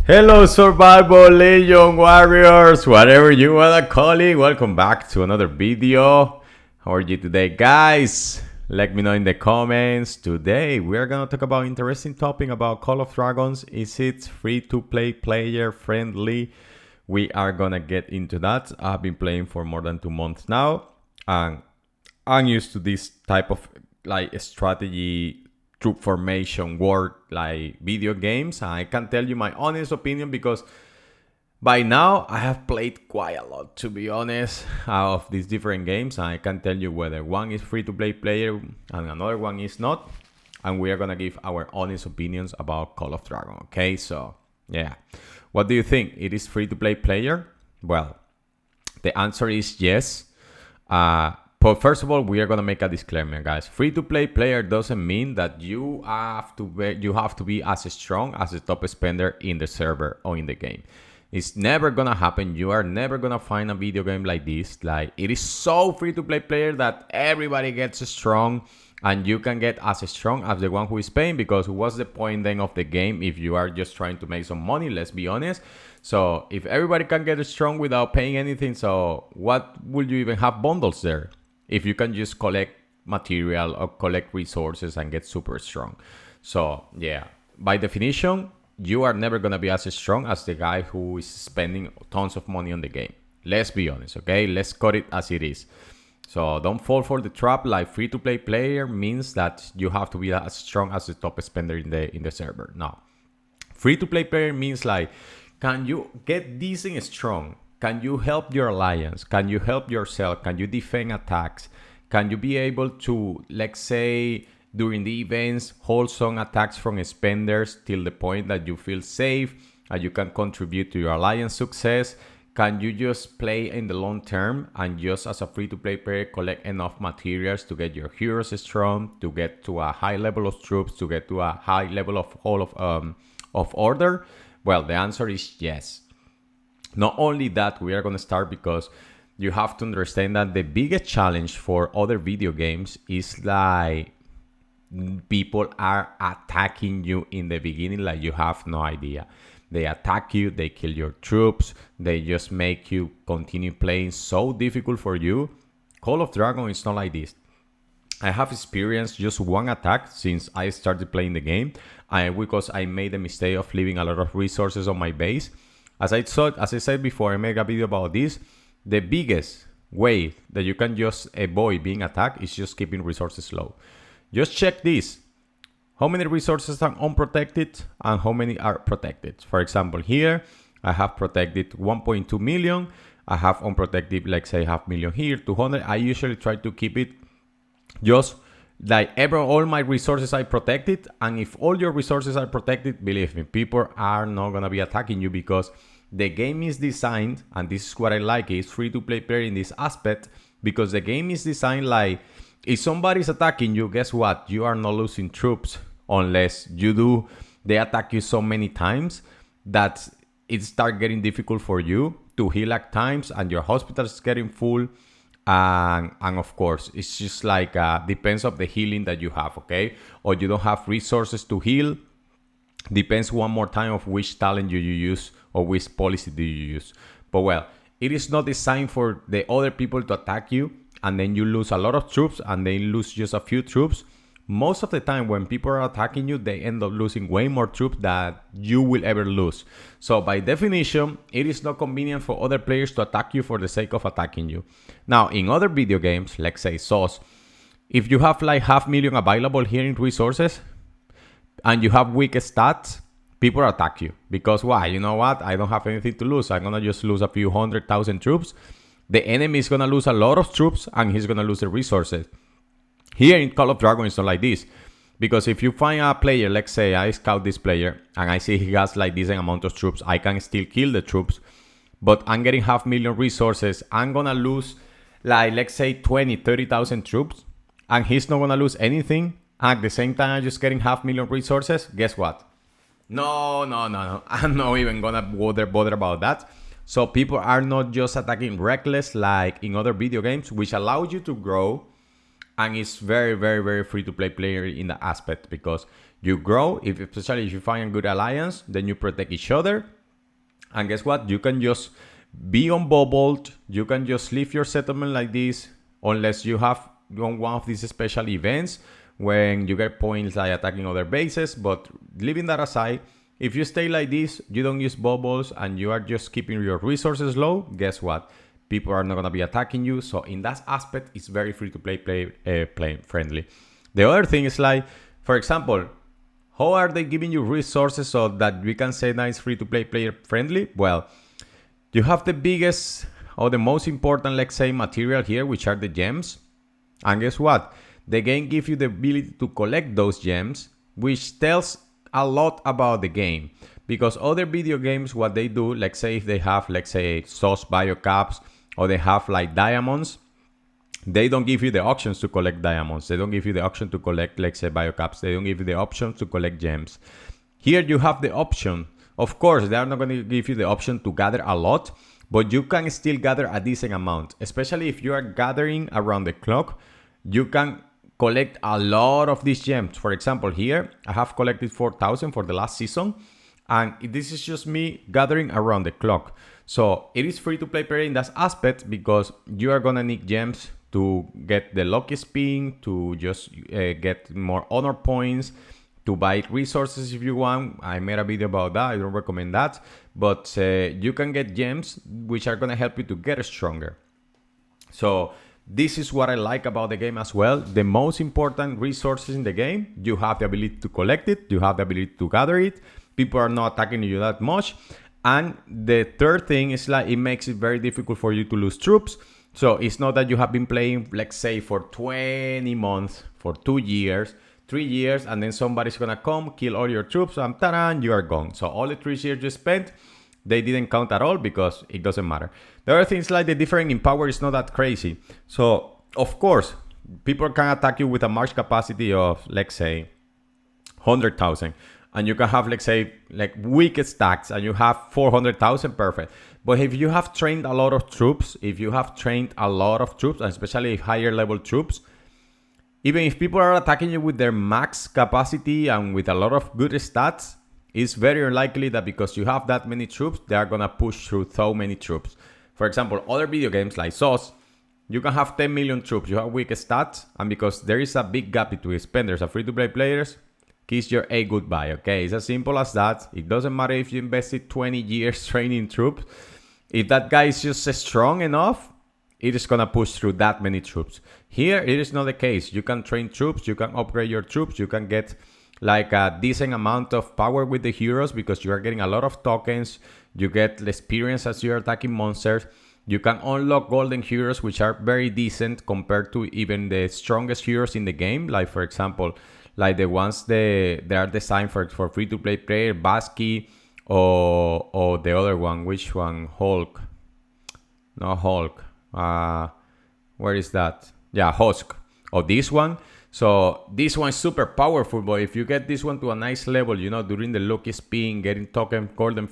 Hello, Survival Legion Warriors, whatever you wanna call it. Welcome back to another video. How are you today, guys? Let me know in the comments. Today we're gonna talk about interesting topic about Call of Dragons. Is it free to play, player friendly? We are gonna get into that. I've been playing for more than 2 months now, and I'm used to this type of strategy troop formation war like video games. I can tell you my honest opinion because by now I have played quite a lot, to be honest, of these different games. I can tell you whether one is free to play player and another one is not, and we are gonna give our honest opinions about Call of Dragon. Okay, so yeah, what do you think? It is free to play player? Well, the answer is yes. But first of all, we are gonna make a disclaimer, guys. Free-to-play player doesn't mean that you have to be as strong as the top spender in the server or in the game. It's never gonna happen. You are never gonna find a video game like this. Like, it is so free-to-play player that everybody gets strong, and you can get as strong as the one who is paying. Because what's the point then of the game if you are just trying to make some money? Let's be honest. So if everybody can get strong without paying anything, so what would you even have bundles there? If you can just collect material or collect resources and get super strong. So yeah, by definition, you are never gonna be as strong as the guy who is spending tons of money on the game. Let's be honest, okay? Let's cut it as it is. So don't fall for the trap. Like, free-to-play player means that you have to be as strong as the top spender in the server. No, free-to-play player means like, can you get decent strong? Can you help your alliance? Can you help yourself? Can you defend attacks? Can you be able to, let's say, during the events, hold some attacks from spenders till the point that you feel safe and you can contribute to your alliance success? Can you just play in the long term and just as a free-to-play player collect enough materials to get your heroes strong, to get to a high level of troops, to get to a high level of order? Well, the answer is yes. Not only that, we are going to start because you have to understand that the biggest challenge for other video games is like people are attacking you in the beginning like you have no idea. They attack you, they kill your troops, they just make you continue playing so difficult for you. Call of Dragon is not like this. I have experienced just one attack since I started playing the game, because I made the mistake of leaving a lot of resources on my base. As I said before, I made a video about this. The biggest way that you can just avoid being attacked is just keeping resources low. Just check this. How many resources are unprotected and how many are protected? For example, here I have protected 1.2 million. I have unprotected, like say, 500,000 here, 200. I usually try to keep it just like all my resources are protected. And if all your resources are protected, believe me, people are not gonna be attacking you because the game is designed, and this is what I like, it's free-to-play player in this aspect, because the game is designed like, if somebody's attacking you, guess what? You are not losing troops unless you do. They attack you so many times that it starts getting difficult for you to heal at times, and your hospital is getting full. And of course, it's just like depends of the healing that you have, okay? Or you don't have resources to heal. Depends one more time of which talent you use or which policy do you use. But well, it is not designed for the other people to attack you and then you lose a lot of troops and they lose just a few troops. Most of the time when people are attacking you, they end up losing way more troops than you will ever lose. So by definition, it is not convenient for other players to attack you for the sake of attacking you. Now, in other video games, let's say SOS, if you have like 500,000 available here in resources, and you have weak stats, people attack you. Because why? You know what? I don't have anything to lose. I'm going to just lose a few 100,000 troops. The enemy is going to lose a lot of troops and he's going to lose the resources. Here in Call of Dragon, it's not like this. Because if you find a player, let's say I scout this player and I see he has like decent amount of troops, I can still kill the troops. But I'm getting 500,000 resources. I'm going to lose like, let's say 30,000 troops. And he's not going to lose anything. At the same time, I'm just getting 500,000 resources. Guess what? No. I'm not even gonna bother about that. So people are not just attacking reckless like in other video games, which allows you to grow. And it's very, very, very free to play player in the aspect because You grow, especially if you find a good alliance, then you protect each other. And guess what? You can just be unbubbled. You can just leave your settlement like this, unless you have on one of these special events when you get points like attacking other bases. But leaving that aside, if you stay like this, you don't use bubbles, and you are just keeping your resources low, guess what? People are not going to be attacking you. So in that aspect, it's very free to play friendly. The other thing is like, for example, how are they giving you resources so that we can say that it's free to play player friendly? Well, you have the biggest or the most important, let's say, material here, which are the gems. And guess what? The game gives you the ability to collect those gems, which tells a lot about the game. Because other video games, what they do, let's say if they have, let's say, sauce bio caps, or they have like diamonds, they don't give you the options to collect diamonds. They don't give you the option to collect, let's say, bio caps. They don't give you the option to collect gems. Here you have the option. Of course, they are not going to give you the option to gather a lot, but you can still gather a decent amount. Especially if you are gathering around the clock, you can collect a lot of these gems. For example, here, I have collected 4,000 for the last season. And this is just me gathering around the clock. So it is free to play player in that aspect, because you are going to need gems to get the lucky spin, to just get more honor points, to buy resources if you want. I made a video about that. I don't recommend that. But you can get gems which are going to help you to get stronger. So this is what I like about the game as well. The most important resources in the game, you have the ability to collect it. You have the ability to gather it. People are not attacking you that much. And the third thing is like, it makes it very difficult for you to lose troops. So it's not that you have been playing, let's say, for 20 months, for 2 years, 3 years, and then somebody's gonna come, kill all your troops, and ta-da, you are gone. So all the 3 years you spent, they didn't count at all, because it doesn't matter. The other thing is like the difference in power is not that crazy. So of course, people can attack you with a march capacity of, let's say, 100,000. And you can have, let's say, like weak stacks, and you have 400,000, perfect. But if you have trained a lot of troops, and especially higher level troops, even if people are attacking you with their max capacity and with a lot of good stats, it's very unlikely that because you have that many troops, they are going to push through so many troops. For example, other video games like SOS, you can have 10 million troops, you have weak stats, and because there is a big gap between spenders and free-to-play players, kiss your A goodbye, okay? It's as simple as that. It doesn't matter if you invested 20 years training troops. If that guy is just strong enough, it is gonna push through that many troops. Here, it is not the case. You can train troops, you can upgrade your troops, you can get like a decent amount of power with the heroes because you are getting a lot of tokens. You get the experience as you're attacking monsters. You can unlock golden heroes, which are very decent compared to even the strongest heroes in the game. Like, for example, like the ones they are designed for free-to-play player, Basky, or the other one. Which one? Hulk. No, Hulk. Where is that? Yeah, Husk. Or this one. So this one is super powerful, but if you get this one to a nice level, you know, during the lucky spin, getting golden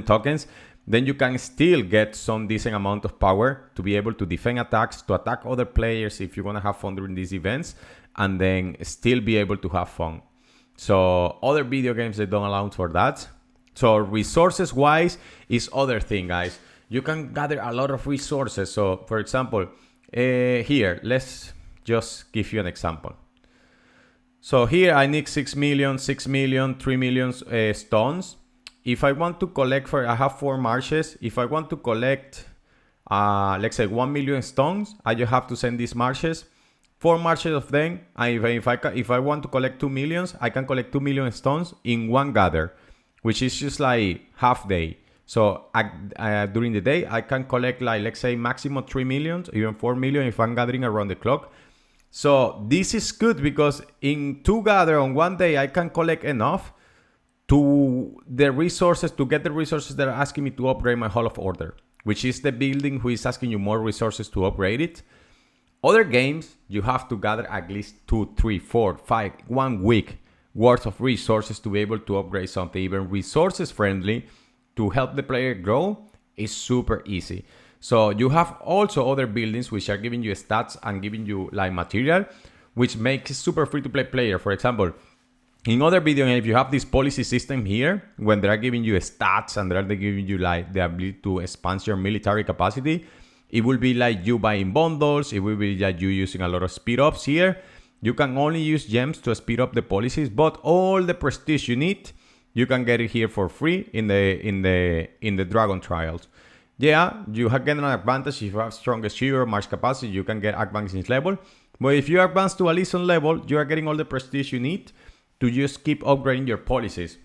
tokens, then you can still get some decent amount of power to be able to defend attacks, to attack other players if you want to have fun during these events, and then still be able to have fun. So other video games, they don't allow for that. So resources wise is other thing, guys. You can gather a lot of resources. So for example, here, let's just give you an example. So here I need 6 million, 3 million stones. If I want to collect I have 4 marches. If I want to collect, let's say 1 million stones, I just have to send these marches. 4 marches of them. And if I want to collect 2 millions, I can collect 2 million stones in one gather, which is just like half day. So during the day, I can collect like, let's say maximum 3 million, even 4 million if I'm gathering around the clock. So this is good because in 2 gather on one day, I can collect enough to get the resources that are asking me to upgrade my Hall of Order, which is the building who is asking you more resources to upgrade it. Other games, you have to gather at least 2, 3, 4, 5, 1 week worth of resources to be able to upgrade something. Even resources friendly to help the player grow is super easy. So you have also other buildings which are giving you stats and giving you like material, which makes it super free to play player. For example, in other video games, if you have this policy system here, when they're giving you stats and they're giving you like the ability to expand your military capacity, it will be like you buying bundles. It will be like you using a lot of speed ups here. You can only use gems to speed up the policies, but all the prestige you need, you can get it here for free in the Dragon Trials. Yeah, you have get an advantage if you have strongest hero, March capacity, you can get advanced in level. But if you advance to a Legion level, you are getting all the prestige you need to just keep upgrading your policies.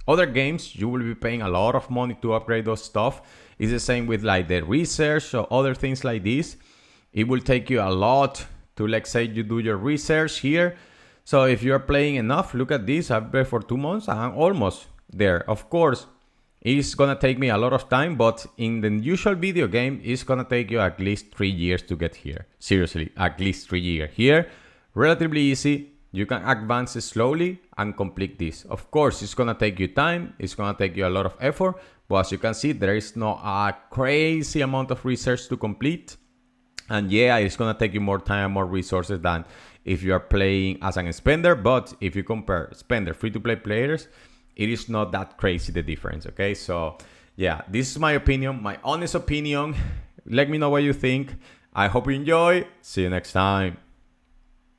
Other games, you will be paying a lot of money to upgrade those stuff. It's the same with like the research or other things like this. It will take you a lot to, let's say, you do your research here. So if you're playing enough, look at this. I've played for 2 months and I'm almost there. Of course, it's gonna take me a lot of time, but in the usual video game, it's gonna take you at least 3 years to get here. Seriously, at least 3 years. Here, relatively easy. You can advance slowly and complete this. Of course, it's gonna take you time. It's gonna take you a lot of effort. But as you can see, there is not a crazy amount of research to complete. And yeah, it's gonna take you more time and more resources than if you are playing as an spender. But if you compare spender free-to-play players, it is not that crazy the difference, okay? So yeah, this is my opinion, my honest opinion. Let me know what you think. I hope you enjoy. See you next time.